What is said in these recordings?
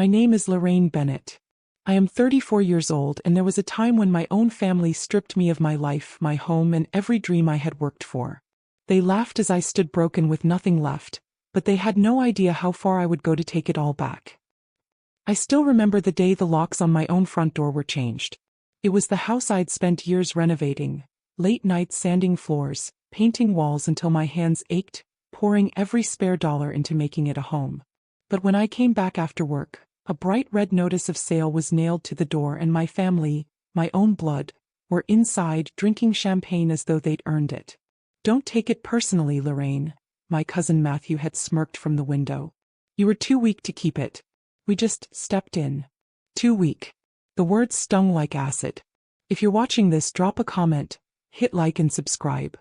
My name is Lorraine Bennett. I am 34 years old, and there was a time when my own family stripped me of my life, my home, and every dream I had worked for. They laughed as I stood broken with nothing left, but they had no idea how far I would go to take it all back. I still remember the day the locks on my own front door were changed. It was the house I'd spent years renovating, late nights sanding floors, painting walls until my hands ached, pouring every spare dollar into making it a home. But when I came back after work, a bright red notice of sale was nailed to the door, and my family, my own blood, were inside drinking champagne as though they'd earned it. "Don't take it personally, Lorraine," my cousin Matthew had smirked from the window. "You were too weak to keep it. We just stepped in." Too weak. The words stung like acid. If you're watching this, drop a comment, hit like and subscribe.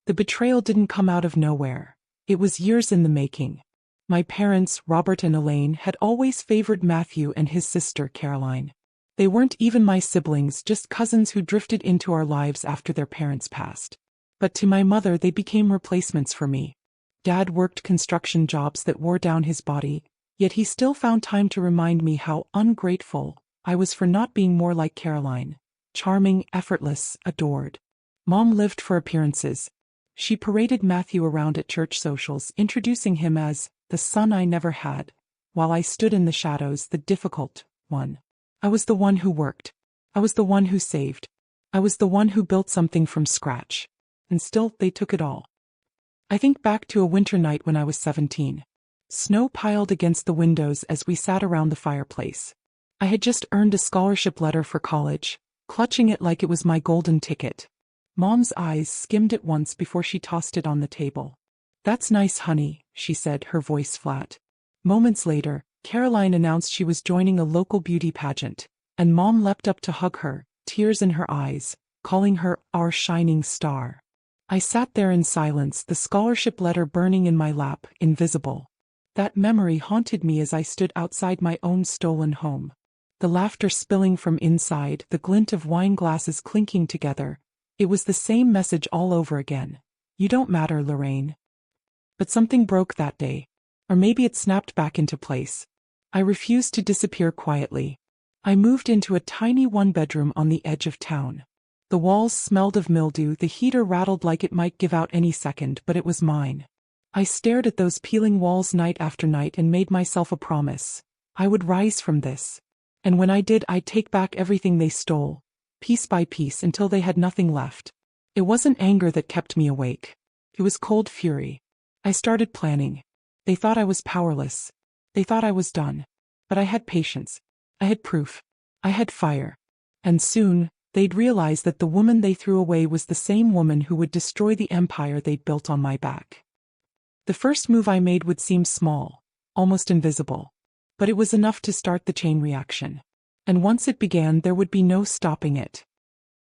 The betrayal didn't come out of nowhere. It was years in the making. My parents, Robert and Elaine, had always favored Matthew and his sister, Caroline. They weren't even my siblings, just cousins who drifted into our lives after their parents passed. But to my mother, they became replacements for me. Dad worked construction jobs that wore down his body, yet he still found time to remind me how ungrateful I was for not being more like Caroline. Charming, effortless, adored. Mom lived for appearances. She paraded Matthew around at church socials, introducing him as the son I never had, while I stood in the shadows, the difficult one. I was the one who worked. I was the one who saved. I was the one who built something from scratch. And still, they took it all. I think back to a winter night when I was 17. Snow piled against the windows as we sat around the fireplace. I had just earned a scholarship letter for college, clutching it like it was my golden ticket. Mom's eyes skimmed it once before she tossed it on the table. "That's nice, honey," she said, her voice flat. Moments later, Caroline announced she was joining a local beauty pageant, and Mom leapt up to hug her, tears in her eyes, calling her our shining star. I sat there in silence, the scholarship letter burning in my lap, invisible. That memory haunted me as I stood outside my own stolen home. The laughter spilling from inside, the glint of wine glasses clinking together. It was the same message all over again. "You don't matter, Lorraine." But something broke that day. Or maybe it snapped back into place. I refused to disappear quietly. I moved into a tiny one-bedroom on the edge of town. The walls smelled of mildew, the heater rattled like it might give out any second, but it was mine. I stared at those peeling walls night after night and made myself a promise. I would rise from this. And when I did, I'd take back everything they stole, piece by piece, until they had nothing left. It wasn't anger that kept me awake. It was cold fury. I started planning. They thought I was powerless. They thought I was done. But I had patience. I had proof. I had fire. And soon, they'd realize that the woman they threw away was the same woman who would destroy the empire they'd built on my back. The first move I made would seem small, almost invisible. But it was enough to start the chain reaction. And once it began, there would be no stopping it.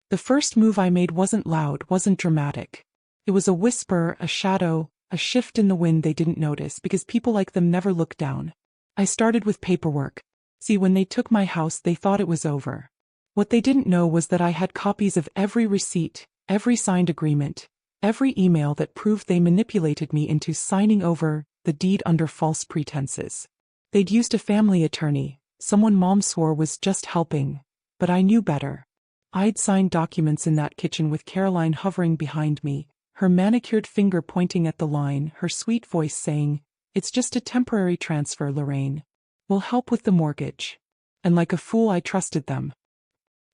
The first move I made wasn't loud, wasn't dramatic. It was a whisper, a shadow, a shift in the wind they didn't notice because people like them never look down. I started with paperwork. See, when they took my house, they thought it was over. What they didn't know was that I had copies of every receipt, every signed agreement, every email that proved they manipulated me into signing over the deed under false pretenses. They'd used a family attorney, someone Mom swore was just helping, but I knew better. I'd signed documents in that kitchen with Caroline hovering behind me, her manicured finger pointing at the line, her sweet voice saying, "It's just a temporary transfer, Lorraine. We'll help with the mortgage." And like a fool, I trusted them.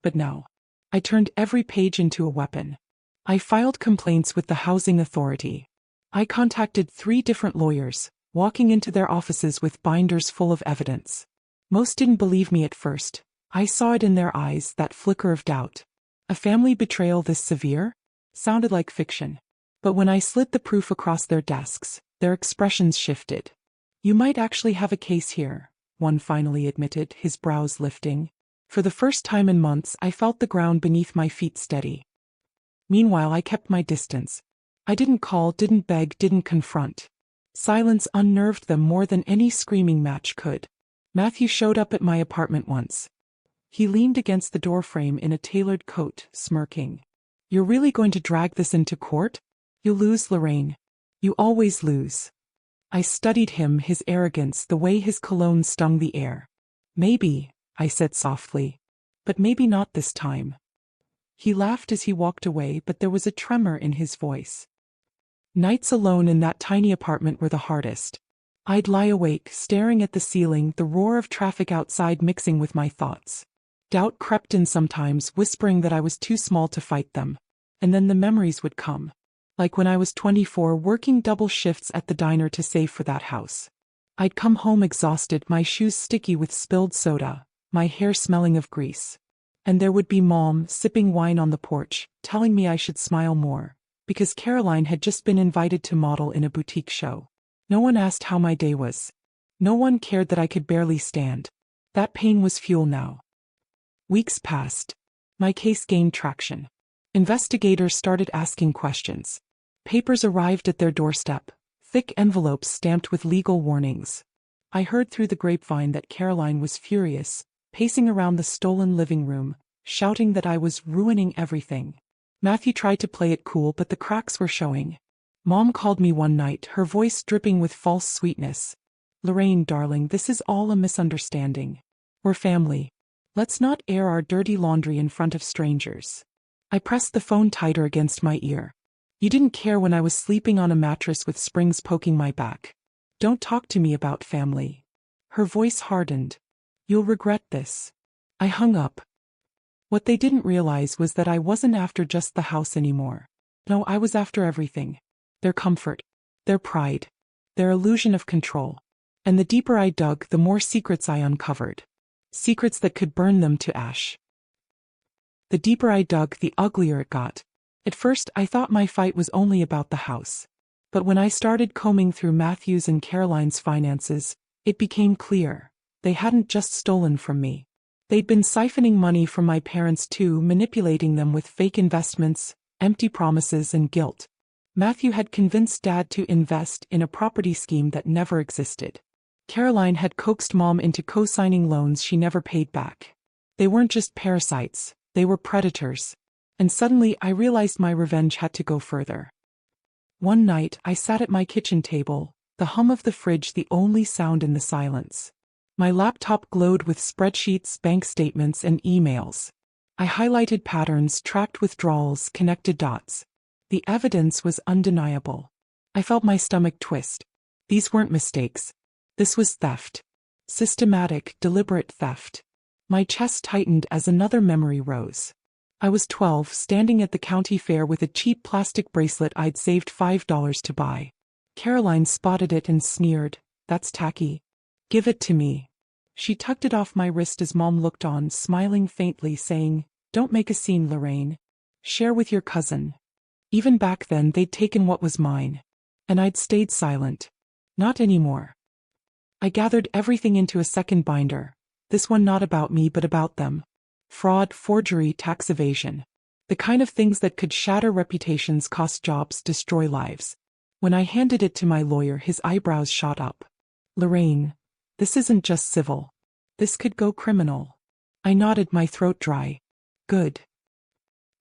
But no. I turned every page into a weapon. I filed complaints with the housing authority. I contacted 3 different lawyers, walking into their offices with binders full of evidence. Most didn't believe me at first. I saw it in their eyes, that flicker of doubt. A family betrayal this severe? Sounded like fiction. But when I slid the proof across their desks, their expressions shifted. "You might actually have a case here," one finally admitted, his brows lifting. For the first time in months, I felt the ground beneath my feet steady. Meanwhile, I kept my distance. I didn't call, didn't beg, didn't confront. Silence unnerved them more than any screaming match could. Matthew showed up at my apartment once. He leaned against the doorframe in a tailored coat, smirking. "You're really going to drag this into court? You'll lose, Lorraine. You always lose." I studied him, his arrogance, the way his cologne stung the air. Maybe, I said softly. But maybe not this time. He laughed as he walked away, but there was a tremor in his voice. Nights alone in that tiny apartment were the hardest. I'd lie awake, staring at the ceiling, the roar of traffic outside mixing with my thoughts. Doubt crept in sometimes, whispering that I was too small to fight them. And then the memories would come. Like when I was 24, working double shifts at the diner to save for that house. I'd come home exhausted, my shoes sticky with spilled soda, my hair smelling of grease. And there would be Mom, sipping wine on the porch, telling me I should smile more, because Caroline had just been invited to model in a boutique show. No one asked how my day was. No one cared that I could barely stand. That pain was fuel now. Weeks passed. My case gained traction. Investigators started asking questions. Papers arrived at their doorstep, thick envelopes stamped with legal warnings. I heard through the grapevine that Caroline was furious, pacing around the stolen living room, shouting that I was ruining everything. Matthew tried to play it cool, but the cracks were showing. Mom called me one night, her voice dripping with false sweetness. "Lorraine, darling, this is all a misunderstanding. We're family. Let's not air our dirty laundry in front of strangers." I pressed the phone tighter against my ear. "You didn't care when I was sleeping on a mattress with springs poking my back. Don't talk to me about family." Her voice hardened. "You'll regret this." I hung up. What they didn't realize was that I wasn't after just the house anymore. No, I was after everything. Their comfort, their pride, their illusion of control. And the deeper I dug, the more secrets I uncovered. Secrets that could burn them to ash. The deeper I dug, the uglier it got. At first, I thought my fight was only about the house. But when I started combing through Matthew's and Caroline's finances, it became clear. They hadn't just stolen from me. They'd been siphoning money from my parents too, manipulating them with fake investments, empty promises, and guilt. Matthew had convinced Dad to invest in a property scheme that never existed. Caroline had coaxed Mom into co-signing loans she never paid back. They weren't just parasites, they were predators. And suddenly I realized my revenge had to go further. One night, I sat at my kitchen table, the hum of the fridge the only sound in the silence. My laptop glowed with spreadsheets, bank statements, and emails. I highlighted patterns, tracked withdrawals, connected dots. The evidence was undeniable. I felt my stomach twist. These weren't mistakes. This was theft. Systematic, deliberate theft. My chest tightened as another memory rose. I was 12, standing at the county fair with a cheap plastic bracelet I'd saved $5 to buy. Caroline spotted it and sneered, "That's tacky. Give it to me." She tugged it off my wrist as Mom looked on, smiling faintly, saying, "Don't make a scene, Lorraine. Share with your cousin." Even back then, they'd taken what was mine. And I'd stayed silent. Not anymore. I gathered everything into a second binder. This one not about me but about them. Fraud, forgery, tax evasion. The kind of things that could shatter reputations, cost jobs, destroy lives. When I handed it to my lawyer, his eyebrows shot up. "Lorraine, this isn't just civil. This could go criminal." I nodded, my throat dry. "Good."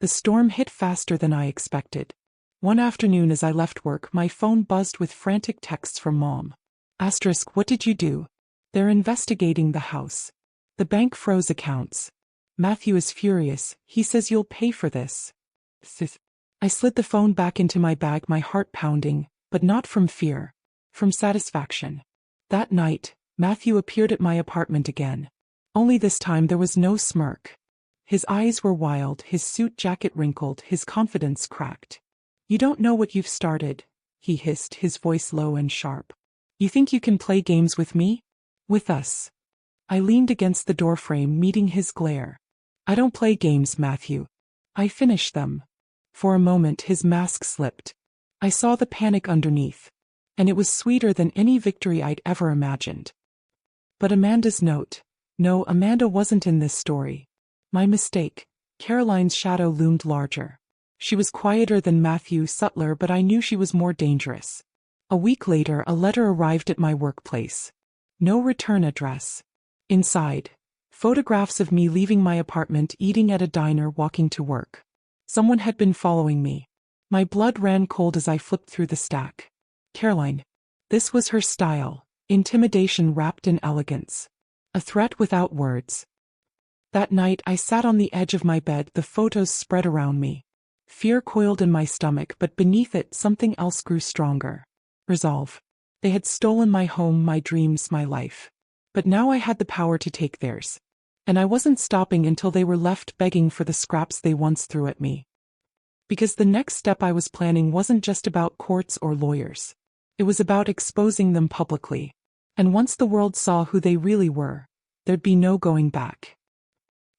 The storm hit faster than I expected. One afternoon as I left work, my phone buzzed with frantic texts from Mom. Asterisk, "What did you do?" "They're investigating the house. The bank froze accounts. Matthew is furious. He says you'll pay for this." I slid the phone back into my bag, my heart pounding, but not from fear. From satisfaction. That night, Matthew appeared at my apartment again. Only this time there was no smirk. His eyes were wild, his suit jacket wrinkled, his confidence cracked. "You don't know what you've started," he hissed, his voice low and sharp. "You think you can play games with me? With us?" I leaned against the doorframe, meeting his glare. "I don't play games, Matthew. I finish them." For a moment his mask slipped. I saw the panic underneath. And it was sweeter than any victory I'd ever imagined. But Amanda's note. No, Amanda wasn't in this story. My mistake. Caroline's shadow loomed larger. She was quieter than Matthew, subtler, but I knew she was more dangerous. A week later, a letter arrived at my workplace. No return address. Inside, photographs of me leaving my apartment, eating at a diner, walking to work. Someone had been following me. My blood ran cold as I flipped through the stack. Caroline. This was her style, intimidation wrapped in elegance. A threat without words. That night I sat on the edge of my bed, the photos spread around me. Fear coiled in my stomach, but beneath it something else grew stronger. Resolve. They had stolen my home, my dreams, my life. But now I had the power to take theirs. And I wasn't stopping until they were left begging for the scraps they once threw at me. Because the next step I was planning wasn't just about courts or lawyers. It was about exposing them publicly. And once the world saw who they really were, there'd be no going back.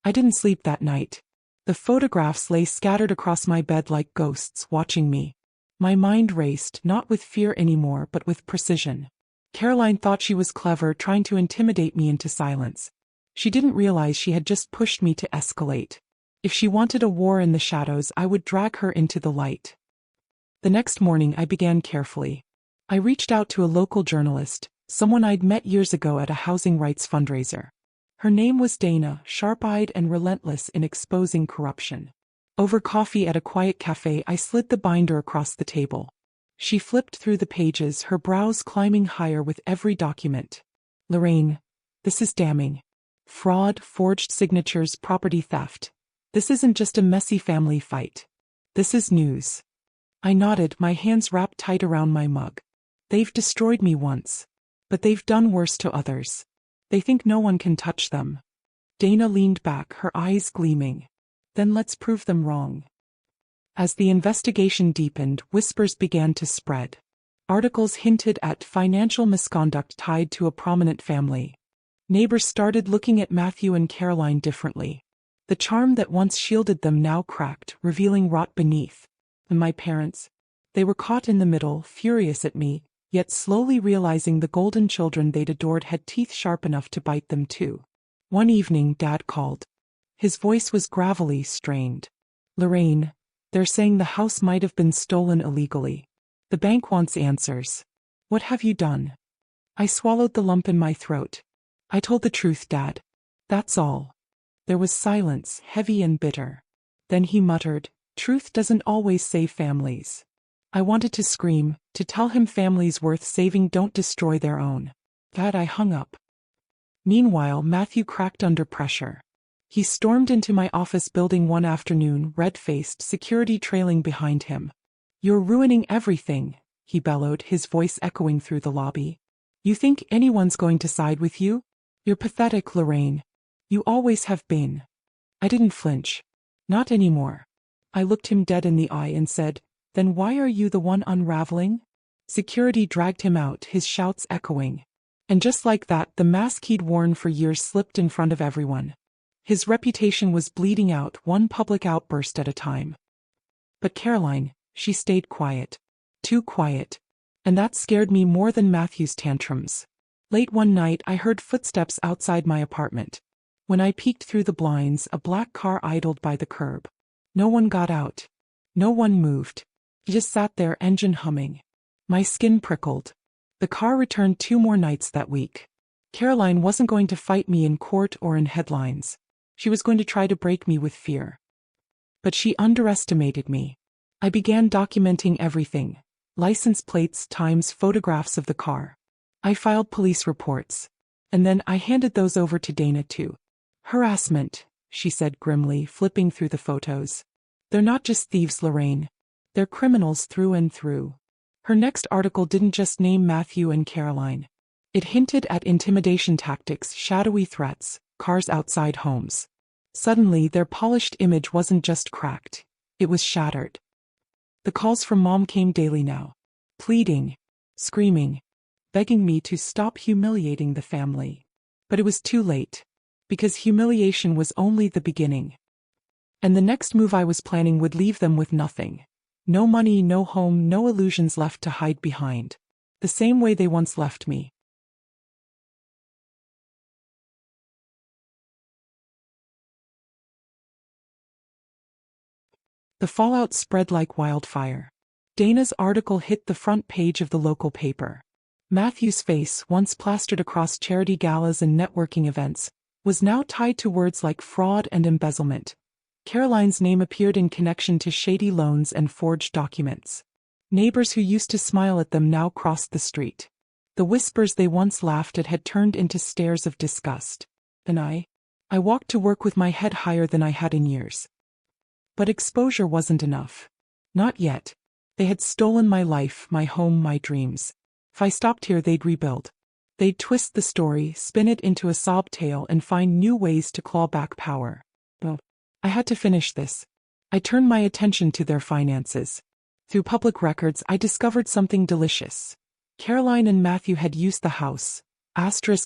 I didn't sleep that night. The photographs lay scattered across my bed like ghosts watching me. My mind raced, not with fear anymore, but with precision. Caroline thought she was clever, trying to intimidate me into silence. She didn't realize she had just pushed me to escalate. If she wanted a war in the shadows, I would drag her into the light. The next morning I began carefully. I reached out to a local journalist, someone I'd met years ago at a housing rights fundraiser. Her name was Dana, sharp-eyed and relentless in exposing corruption. Over coffee at a quiet cafe, I slid the binder across the table. She flipped through the pages, her brows climbing higher with every document. Lorraine, this is damning. Fraud, forged signatures, property theft. This isn't just a messy family fight. This is news. I nodded, my hands wrapped tight around my mug. They've destroyed me once. But they've done worse to others. They think no one can touch them. Dana leaned back, her eyes gleaming. Then let's prove them wrong. As the investigation deepened, whispers began to spread. Articles hinted at financial misconduct tied to a prominent family. Neighbors started looking at Matthew and Caroline differently. The charm that once shielded them now cracked, revealing rot beneath. And my parents? They were caught in the middle, furious at me, yet slowly realizing the golden children they'd adored had teeth sharp enough to bite them too. One evening, Dad called. His voice was gravelly, strained. Lorraine, they're saying the house might have been stolen illegally. The bank wants answers. What have you done? I swallowed the lump in my throat. I told the truth, Dad. That's all. There was silence, heavy and bitter. Then he muttered, truth doesn't always save families. I wanted to scream, to tell him families worth saving don't destroy their own. Dad, I hung up. Meanwhile, Matthew cracked under pressure. He stormed into my office building one afternoon, red-faced, security trailing behind him. You're ruining everything, he bellowed, his voice echoing through the lobby. You think anyone's going to side with you? You're pathetic, Lorraine. You always have been. I didn't flinch. Not anymore. I looked him dead in the eye and said, then why are you the one unraveling? Security dragged him out, his shouts echoing. And just like that, the mask he'd worn for years slipped in front of everyone. His reputation was bleeding out, one public outburst at a time. But Caroline, she stayed quiet. Too quiet. And that scared me more than Matthew's tantrums. Late one night, I heard footsteps outside my apartment. When I peeked through the blinds, a black car idled by the curb. No one got out. No one moved. He just sat there, engine humming. My skin prickled. The car returned 2 more nights that week. Caroline wasn't going to fight me in court or in headlines. She was going to try to break me with fear. But she underestimated me. I began documenting everything. License plates, times, photographs of the car. I filed police reports. And then I handed those over to Dana too. Harassment, she said grimly, flipping through the photos. They're not just thieves, Lorraine. They're criminals through and through. Her next article didn't just name Matthew and Caroline. It hinted at intimidation tactics, shadowy threats, cars outside homes. Suddenly, their polished image wasn't just cracked. It was shattered. The calls from Mom came daily now. Pleading, screaming, begging me to stop humiliating the family. But it was too late. Because humiliation was only the beginning. And the next move I was planning would leave them with nothing. No money, no home, no illusions left to hide behind. The same way they once left me. The fallout spread like wildfire. Dana's article hit the front page of the local paper. Matthew's face, once plastered across charity galas and networking events, was now tied to words like fraud and embezzlement. Caroline's name appeared in connection to shady loans and forged documents. Neighbors who used to smile at them now crossed the street. The whispers they once laughed at had turned into stares of disgust. And I walked to work with my head higher than I had in years. But exposure wasn't enough. Not yet. They had stolen my life, my home, my dreams. If I stopped here, they'd rebuild. They'd twist the story, spin it into a sob tale, and find new ways to claw back power. Well, I had to finish this. I turned my attention to their finances. Through public records, I discovered something delicious. Caroline and Matthew had used the house,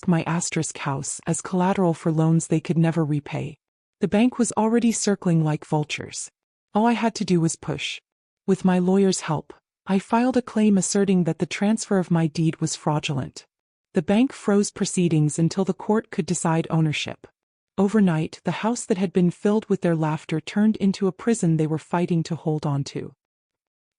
my house, as collateral for loans they could never repay. The bank was already circling like vultures. All I had to do was push. With my lawyer's help, I filed a claim asserting that the transfer of my deed was fraudulent. The bank froze proceedings until the court could decide ownership. Overnight, the house that had been filled with their laughter turned into a prison they were fighting to hold on to.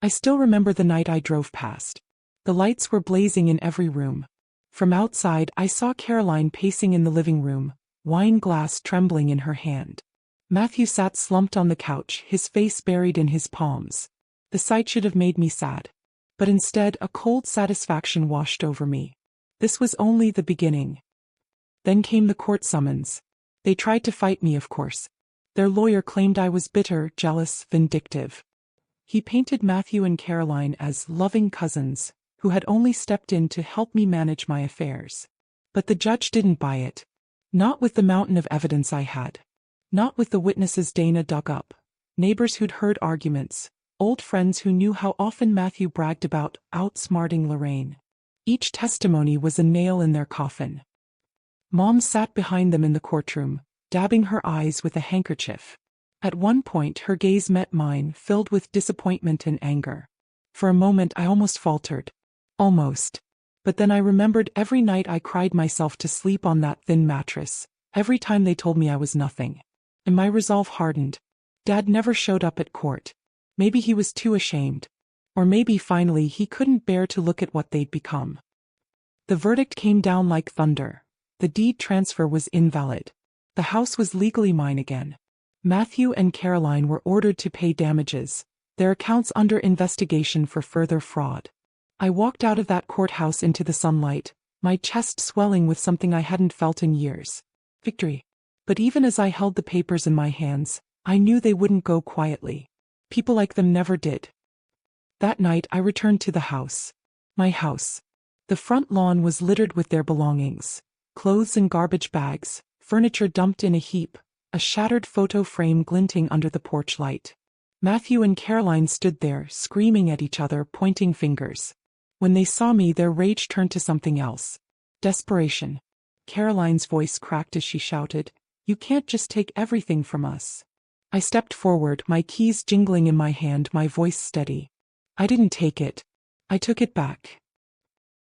I still remember the night I drove past. The lights were blazing in every room. From outside, I saw Caroline pacing in the living room, wine glass trembling in her hand. Matthew sat slumped on the couch, his face buried in his palms. The sight should have made me sad. But instead, a cold satisfaction washed over me. This was only the beginning. Then came the court summons. They tried to fight me, of course. Their lawyer claimed I was bitter, jealous, vindictive. He painted Matthew and Caroline as loving cousins, who had only stepped in to help me manage my affairs. But the judge didn't buy it. Not with the mountain of evidence I had. Not with the witnesses Dana dug up. Neighbors who'd heard arguments. Old friends who knew how often Matthew bragged about outsmarting Lorraine. Each testimony was a nail in their coffin. Mom sat behind them in the courtroom, dabbing her eyes with a handkerchief. At one point her gaze met mine, filled with disappointment and anger. For a moment I almost faltered. Almost. But then I remembered every night I cried myself to sleep on that thin mattress, every time they told me I was nothing. And my resolve hardened. Dad never showed up at court. Maybe he was too ashamed. Or maybe finally he couldn't bear to look at what they'd become. The verdict came down like thunder. The deed transfer was invalid. The house was legally mine again. Matthew and Caroline were ordered to pay damages, their accounts under investigation for further fraud. I walked out of that courthouse into the sunlight, my chest swelling with something I hadn't felt in years. Victory. But even as I held the papers in my hands, I knew they wouldn't go quietly. People like them never did. That night I returned to the house. My house. The front lawn was littered with their belongings. Clothes in garbage bags, furniture dumped in a heap, a shattered photo frame glinting under the porch light. Matthew and Caroline stood there, screaming at each other, pointing fingers. When they saw me, their rage turned to something else. Desperation. Caroline's voice cracked as she shouted, "You can't just take everything from us." I stepped forward, my keys jingling in my hand, my voice steady. "I didn't take it. I took it back."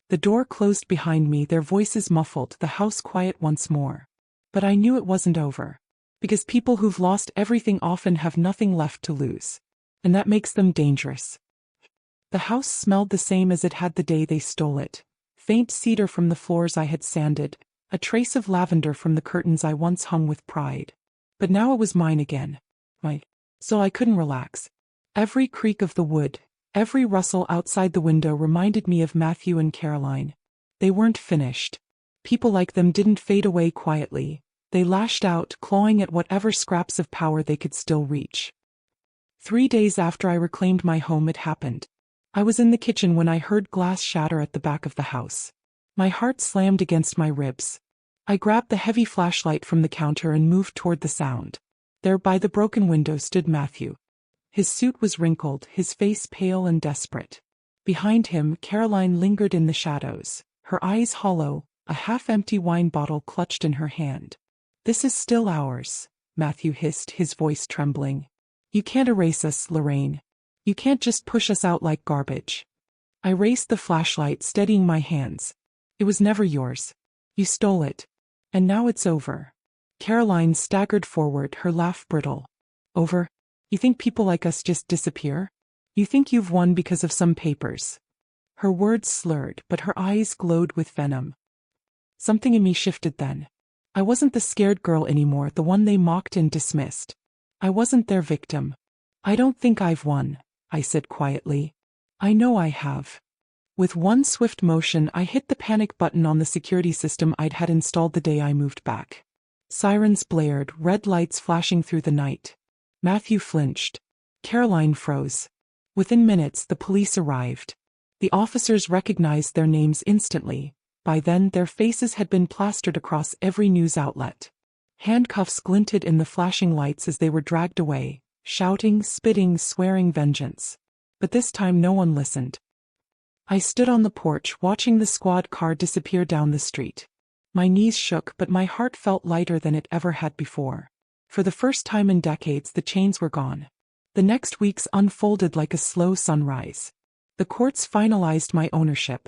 The door closed behind me, their voices muffled, the house quiet once more. But I knew it wasn't over. Because people who've lost everything often have nothing left to lose. And that makes them dangerous. The house smelled the same as it had the day they stole it. Faint cedar from the floors I had sanded, a trace of lavender from the curtains I once hung with pride. But now it was mine again. So I couldn't relax. Every creak of the wood, every rustle outside the window reminded me of Matthew and Caroline. They weren't finished. People like them didn't fade away quietly. They lashed out, clawing at whatever scraps of power they could still reach. 3 days after I reclaimed my home, it happened. I was in the kitchen when I heard glass shatter at the back of the house. My heart slammed against my ribs. I grabbed the heavy flashlight from the counter and moved toward the sound. There by the broken window stood Matthew. His suit was wrinkled, his face pale and desperate. Behind him, Caroline lingered in the shadows, her eyes hollow, a half-empty wine bottle clutched in her hand. "This is still ours," Matthew hissed, his voice trembling. "You can't erase us, Lorraine. You can't just push us out like garbage." I raised the flashlight, steadying my hands. "It was never yours. You stole it. And now it's over." Caroline staggered forward, her laugh brittle. "Over? You think people like us just disappear? You think you've won because of some papers?" Her words slurred, but her eyes glowed with venom. Something in me shifted then. I wasn't the scared girl anymore, the one they mocked and dismissed. I wasn't their victim. "I don't think I've won," I said quietly. "I know I have." With one swift motion, I hit the panic button on the security system I'd had installed the day I moved back. Sirens blared, red lights flashing through the night. Matthew flinched. Caroline froze. Within minutes, the police arrived. The officers recognized their names instantly. By then, their faces had been plastered across every news outlet. Handcuffs glinted in the flashing lights as they were dragged away, shouting, spitting, swearing vengeance. But this time no one listened. I stood on the porch watching the squad car disappear down the street. My knees shook, but my heart felt lighter than it ever had before. For the first time in decades, the chains were gone. The next weeks unfolded like a slow sunrise. The courts finalized my ownership.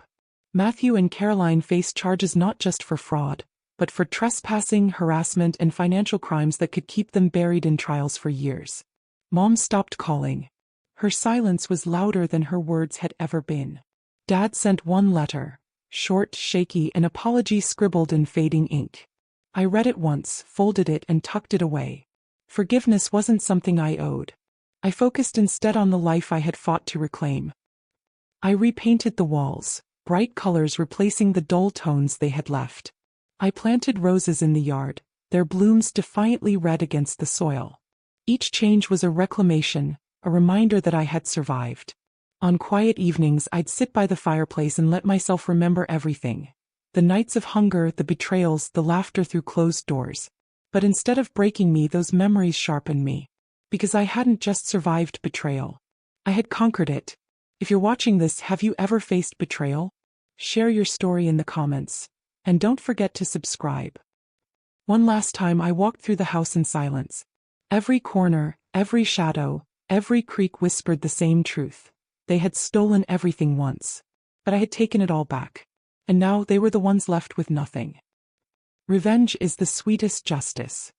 Matthew and Caroline faced charges not just for fraud, but for trespassing, harassment, and financial crimes that could keep them buried in trials for years. Mom stopped calling. Her silence was louder than her words had ever been. Dad sent one letter, short, shaky, an apology scribbled in fading ink. I read it once, folded it, and tucked it away. Forgiveness wasn't something I owed. I focused instead on the life I had fought to reclaim. I repainted the walls, bright colors replacing the dull tones they had left. I planted roses in the yard, their blooms defiantly red against the soil. Each change was a reclamation, a reminder that I had survived. On quiet evenings, I'd sit by the fireplace and let myself remember everything. The nights of hunger, the betrayals, the laughter through closed doors. But instead of breaking me, those memories sharpened me. Because I hadn't just survived betrayal. I had conquered it. If you're watching this, have you ever faced betrayal? Share your story in the comments. And don't forget to subscribe. One last time I walked through the house in silence. Every corner, every shadow, every creak whispered the same truth. They had stolen everything once. But I had taken it all back. And now they were the ones left with nothing. Revenge is the sweetest justice.